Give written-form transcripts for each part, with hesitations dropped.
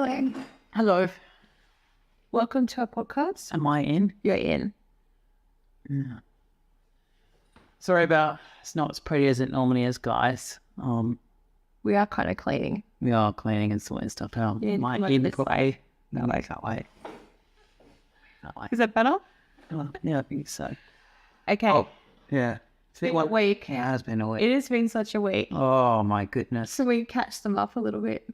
Hello. Hello. Welcome to our podcast. Am I in? You're in. Yeah. Sorry about it's not as pretty as it normally is, guys. We are kind of cleaning. We are cleaning and sorting stuff out. Yeah, Might like in the this way. No, I can't wait. Is that better? Yeah, I think so. Okay. Oh, yeah. It's been a week. Yeah, it has been a week. It has been such a week. Oh my goodness. So we catch them up a little bit.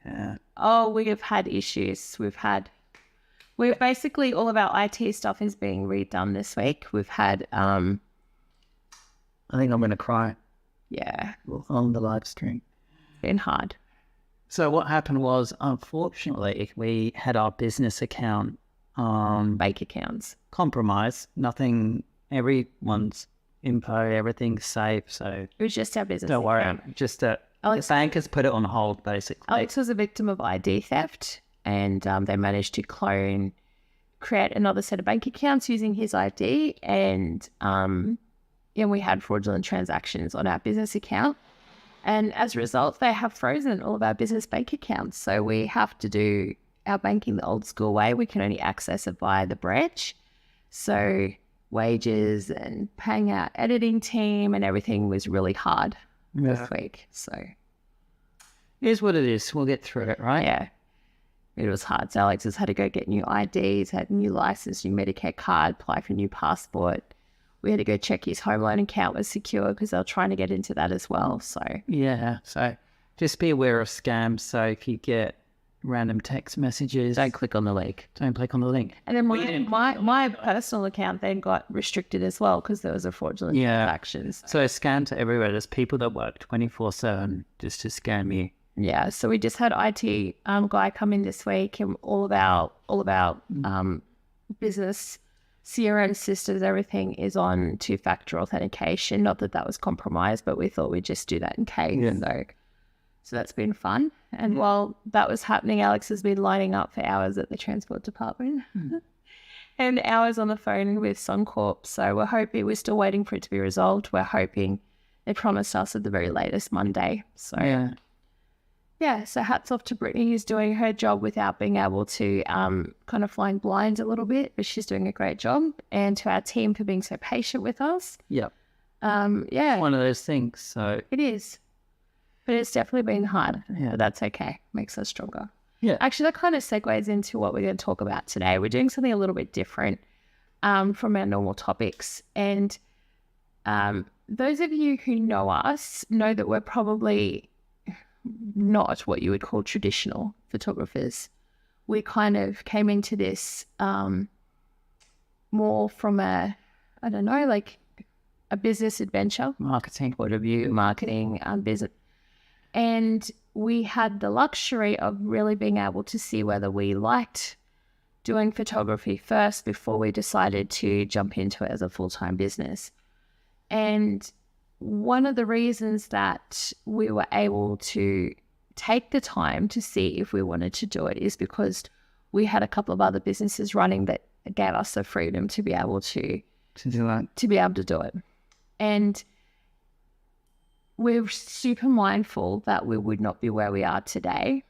Yeah. Oh, we have had issues. We've basically all of our IT stuff is being redone this week. We've had I think I'm gonna cry yeah, on the live stream. it's been hard. So what happened was, unfortunately, we had our business account Bank accounts. compromised. Nothing. Everyone's info, everything's safe. So It was just our business. don't worry. account. Just the Alex- bank has put it on hold, basically. Alex was a victim of ID theft, and they managed to create another set of bank accounts using his ID, and we had fraudulent transactions on our business account. And as a result, they have frozen all of our business bank accounts. So we have to do our banking the old school way. We can only access it via the branch. So wages and paying our editing team and everything was really hard this week. So It is what it is. We'll get through it, right? yeah, it was hard. So Alex has had to go get new IDs, had a new license, new Medicare card, apply for a new passport. We had to go check his home loan account was secure because they were trying to get into that as well. So Yeah. So just be aware of scams. So if you get random text messages, don't click on the link. don't click on the link. And then my personal account then got restricted as well because there was a fraudulent transactions. So scams are everywhere. There's people that work 24/7 just to scam you. Yeah, so we just had IT guy come in this week, and all of our business CRM systems, everything is on two-factor authentication. Not that was compromised, but we thought we'd just do that in case. Yeah. So that's been fun. And while that was happening, Alex has been lining up for hours at the transport department and hours on the phone with Suncorp. So we're still waiting for it to be resolved. We're hoping they promised us at the very latest Monday. So yeah, so hats off to Brittany, who's doing her job without being able to kind of flying blind a little bit, but she's doing a great job. And to our team for being so patient with us. Yep. Yeah, One of those things. So it is. But it's definitely been hard. Yeah. But that's okay. Makes us stronger. Yeah. Actually, that kind of segues into what we're going to talk about today. We're doing something a little bit different from our normal topics. And those of you who know us know that we're probably not what you would call traditional photographers. We kind of came into this more from a business adventure marketing. point of view, marketing, business. And we had the luxury of really being able to see whether we liked doing photography first before we decided to jump into it as a full-time business. And one of the reasons that we were able to take the time to see if we wanted to do it is because we had a couple of other businesses running that gave us the freedom to be able to do that. To be able to do it. And we're super mindful that we would not be where we are today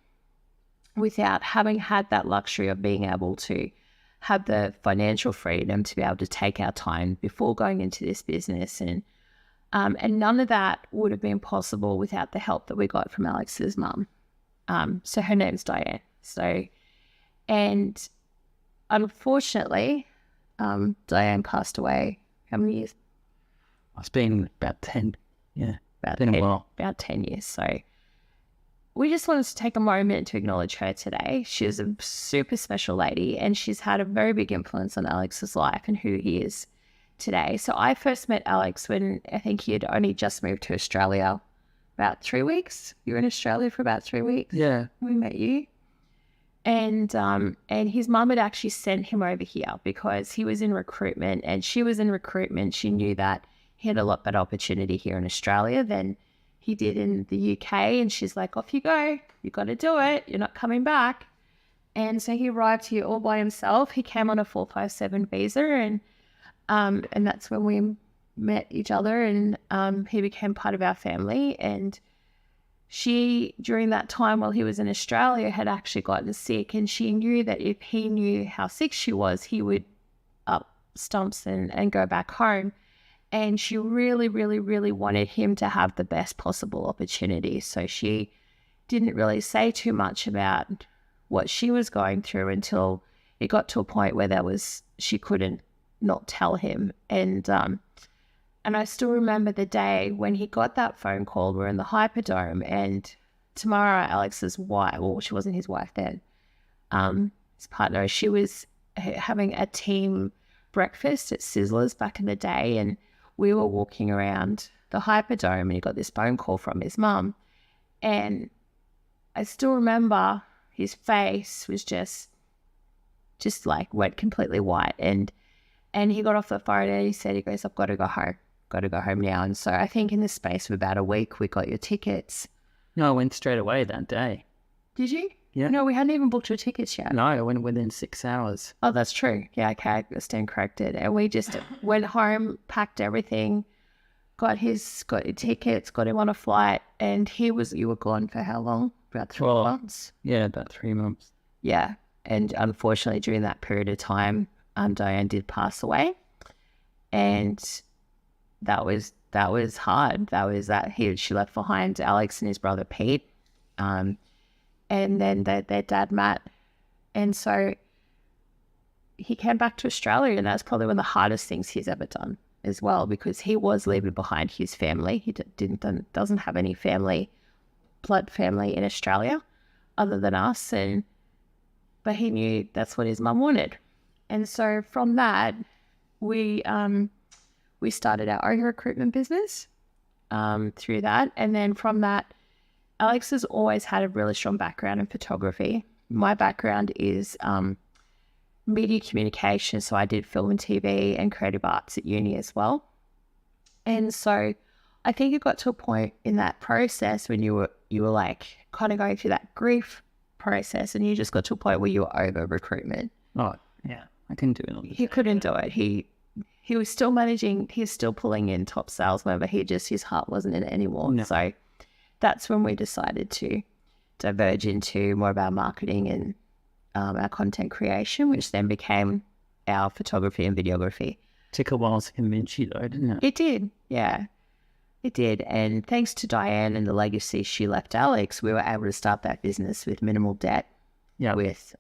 without having had that luxury of being able to have the financial freedom to be able to take our time before going into this business. And none of that would have been possible without the help that we got from Alex's mum. So her name's Diane. And unfortunately, Diane passed away. How many years? It's been about 10. Yeah. Been a while. About 10 years. So we just wanted to take a moment to acknowledge her today. She's a super special lady, and she's had a very big influence on Alex's life and who he is today. So I first met Alex when I think he had only just moved to Australia about 3 weeks. You were in Australia for about 3 weeks. Yeah. We met you. And his mum had actually sent him over here because he was in recruitment and she was in recruitment. She knew that he had a lot better opportunity here in Australia than he did in the UK. And she's like, off you go. You got to do it. You're not coming back. And so he arrived here all by himself. He came on a 457 visa and that's when we met each other and he became part of our family. And she, during that time while he was in Australia, had actually gotten sick, and she knew that if he knew how sick she was, he would up stumps and go back home. And she really, really, really wanted him to have the best possible opportunity. So she didn't really say too much about what she was going through until it got to a point where she couldn't not tell him. And I still remember the day when he got that phone call. We're in the Hyperdome, and Tamara, Alex's wife, well, she wasn't his wife then, his partner, she was having a team breakfast at Sizzlers back in the day, and we were walking around the Hyperdome, and he got this phone call from his mum. And I still remember his face was just like went completely white. And he got off the phone and he goes, I've got to go home now. And so I think in the space of about a week, we got your tickets. No, I went straight away that day. Did you? Yeah. No, we hadn't even booked your tickets yet. No, I went within 6 hours. Oh, that's true. Yeah, okay, I stand corrected. And we just went home, packed everything, got your tickets, got him on a flight, and you were gone for how long? About 3 months? Yeah, about 3 months. Yeah, and unfortunately during that period of time, Diane did pass away, and that was hard. She left behind Alex and his brother Pete, and then their dad Matt, and so he came back to Australia, and that's probably one of the hardest things he's ever done as well, because he was leaving behind his family. He doesn't have any blood family in Australia other than us, but he knew that's what his mum wanted. And so from that, we started our own recruitment business through that. And then from that, Alex has always had a really strong background in photography. My background is media communication, so I did film and TV and creative arts at uni as well. And so I think it got to a point in that process when you were like kind of going through that grief process, and you just got to a point where you were over recruitment. Oh, yeah. I couldn't do it. He couldn't do it. He was still managing, he was still pulling in top salesmen, but his heart wasn't in it anymore. No. So that's when we decided to diverge into more of our marketing and our content creation, which then became our photography and videography. Took a while to convince you though, didn't it? It did, yeah. It did. And thanks to Diane and the legacy she left Alex, we were able to start that business with minimal debt. Yeah. With,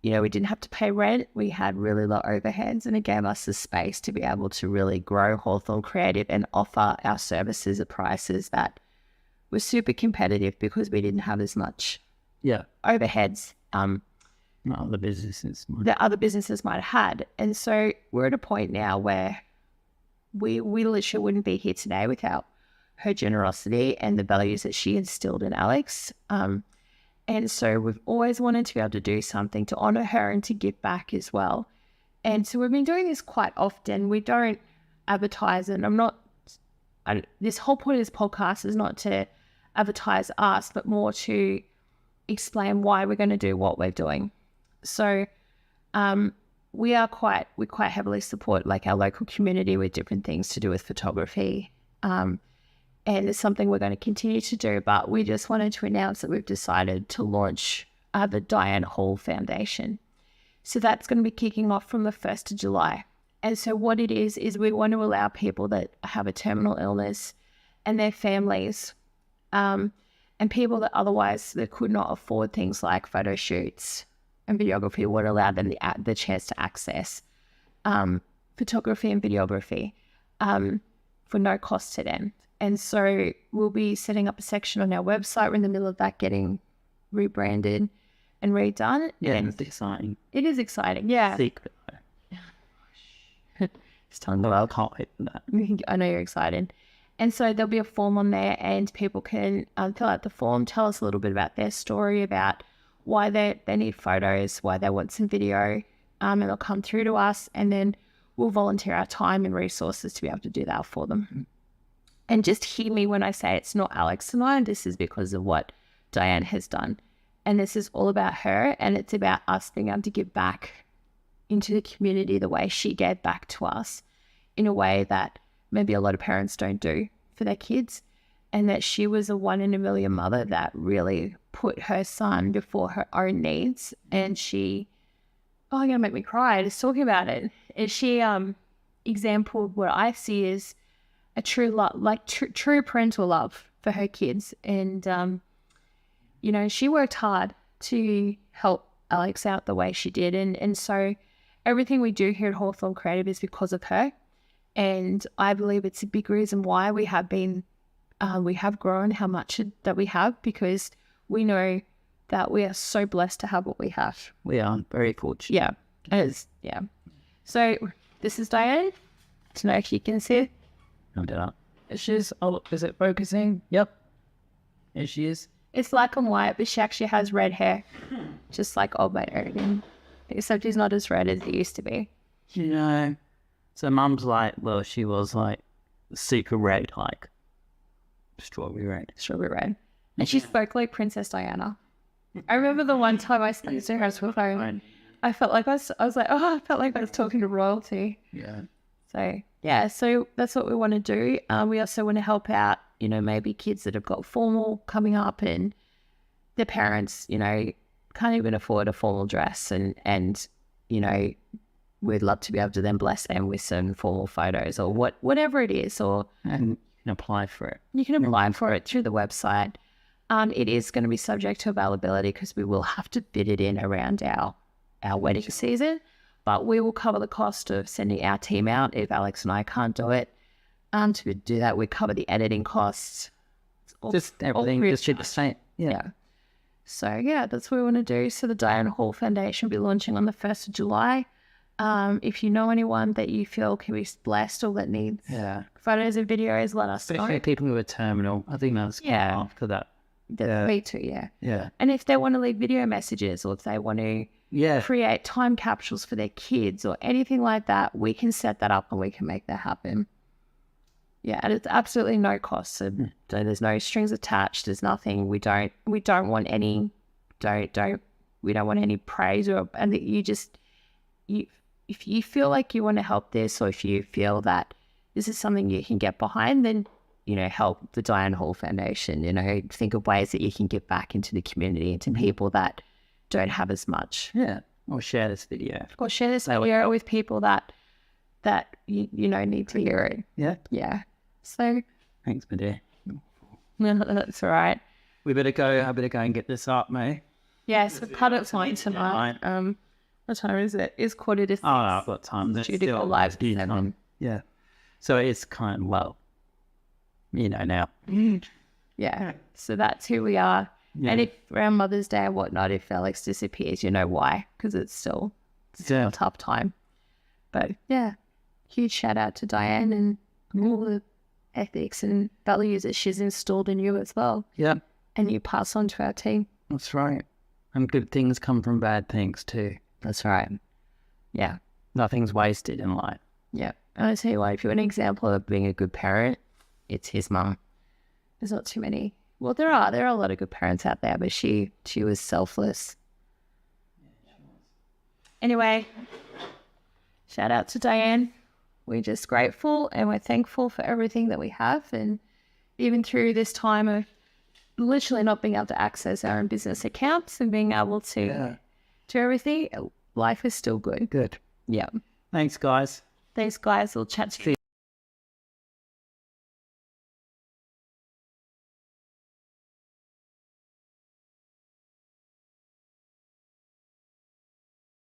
we didn't have to pay rent. We had really low overheads, and it gave us the space to be able to really grow Hawthorn Creative and offer our services at prices that were super competitive because we didn't have as much overheads other businesses that other businesses might have had. And so we're at a point now where we literally wouldn't be here today without her generosity and the values that she instilled in Alex. And so we've always wanted to be able to do something to honor her and to give back as well. And so we've been doing this quite often. We don't advertise, and this whole point of this podcast is not to advertise us, but more to explain why we're going to do what we're doing. So we quite heavily support like our local community with different things to do with photography. And it's something we're going to continue to do, but we just wanted to announce that we've decided to launch the Diane Hall Foundation. So that's going to be kicking off from the 1st of July. And so what it is we want to allow people that have a terminal illness and their families, and people that otherwise that could not afford things like photo shoots and videography, would allow them the chance to access photography and videography for no cost to them. And so we'll be setting up a section on our website. We're in the middle of that, getting rebranded and redone. Yeah, and it's exciting. It is exciting, yeah. Secret. It's time to I can't wait for that. I know you're excited. And so there'll be a form on there, and people can fill out the form, tell us a little bit about their story, about why they need photos, why they want some video, and it'll come through to us, and then we'll volunteer our time and resources to be able to do that for them. And just hear me when I say it's not Alex and I, this is because of what Diane has done. And this is all about her, and it's about us being able to give back into the community the way she gave back to us, in a way that maybe a lot of parents don't do for their kids. and that she was a 1 in a million mother that really put her son before her own needs. And she, oh, you're gonna make me cry just talking about it. And she exampled what I see as a true love, like true parental love for her kids. And you know, she worked hard to help Alex out the way she did, and so everything we do here at Hawthorn Creative is because of her. And I believe it's a big reason why we have grown how much that we have, because we know that we are so blessed to have what we have. We are very fortunate. Yeah, it is. Yeah. So this is Diane. To know if you can see it. No doubt. She's, oh, is it focusing? Yep. There she is. It's black and white, but she actually has red hair, just like old mate Ernie, except he's not as red as he used to be. You know, so mum's like, well, she was like super red, like strawberry red. Strawberry red. And she spoke like Princess Diana. I remember the one time I spoke to her on the phone, I felt like I was like, oh, I felt like I was talking to royalty. Yeah. So, yeah, so that's what we want to do. We also want to help out, you know, maybe kids that have got formal coming up and their parents, you know, can't even afford a formal dress. And you know, we'd love to be able to then bless them with some formal photos or whatever it is. And you can apply for it. You can apply for it through the website. It is going to be subject to availability because we will have to fit it in around our wedding season. But we will cover the cost of sending our team out if Alex and I can't do it. To do that, we cover the editing costs. Just everything, just should the same. Yeah. So, yeah, that's what we want to do. So the Diane Hall Foundation will be launching on the 1st of July. If you know anyone that you feel can be blessed or that needs photos and videos, let us know. Especially people who are terminal. I think that's after that. Me too, yeah. Yeah. And if they want to leave video messages or if they want to create time capsules for their kids or anything like that, we can set that up and we can make that happen. Yeah, and it's absolutely no cost. So there's no strings attached. There's nothing. We don't want any. We don't want any praise and if you feel like you want to help this, or if you feel that this is something you can get behind, then you know, help the Diane Hall Foundation. You know, think of ways that you can give back into the community, into people that don't have as much. Yeah, or share this video. Or share this video with people that you know need to hear it. Yeah. Yeah. So thanks, my dear. That's all right. I better go and get this up, mate. Yes, we've cut it fine tonight. What time is it? It's 4:45. Oh, no, I've got time. Due to go live. Yeah. So it's kind of low. You know now. Yeah. So that's who we are. Yeah. And if around Mother's Day or whatnot, if Alex disappears, you know why? Because it's still a tough time. But yeah, huge shout out to Diane and all the ethics and values that she's installed in you as well. Yeah. And you pass on to our team. That's right. And good things come from bad things too. That's right. Yeah. Nothing's wasted in life. Yeah. And I tell you what, if you're an example of being a good parent, it's his mum. There's not too many. Well, there are a lot of good parents out there, but she was selfless. Anyway, shout out to Diane. We're just grateful and we're thankful for everything that we have. And even through this time of literally not being able to access our own business accounts and being able to do everything, life is still good. Good. Yeah. Thanks, guys. We'll chat to you.